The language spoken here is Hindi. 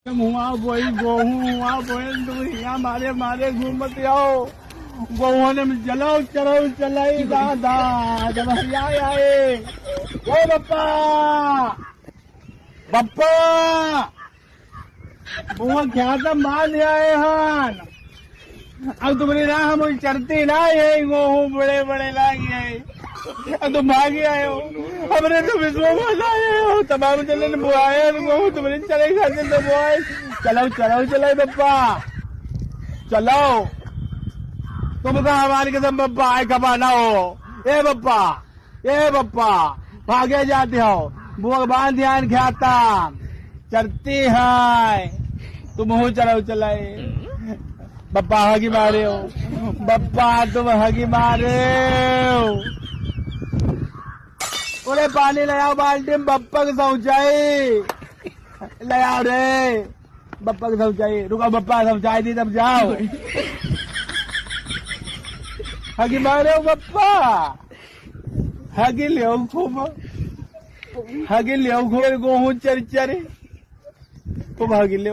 हुआ वही गोहूँ हुआ वही तुम यहाँ मारे मारे घूमत आओ गोहूँ ने जलाओ चलाओ चलाई दादा जब हरिया आए ओ बप्पा बप्पा बुआ क्या था मान आए हन अब तुम्हारी ना हम चरती ना ये गोहूँ बड़े बड़े लागे अब तुम भागे आए हो हमने तो विश्वास आए हो तमाम चले बुआए गोहूँ तुम्हारे चले खाते तो बुआए चलाओ चलाओ चलाओ बप्पा चलाओ तुम कहा हमारी कसम बप्पा आए कमाना हो ए बप्पा भागे जाते हो बुआ बांध ध्यान खाता चरती है तुम हो चलाओ चलाए बप्पा हगी मारे हो बप्पा तुम हगी मारे हो अरे पानी ले आओ बाल्टी में बप्पा की शौचाई ले आओ रे बप्पा की शौचाई रुको बप्पा शौचाई दी तब जाओ हगी मारे हो बप्पा हगी ले खूब हगी ले खूब गोहूँ चरी चरी खूब हगी ले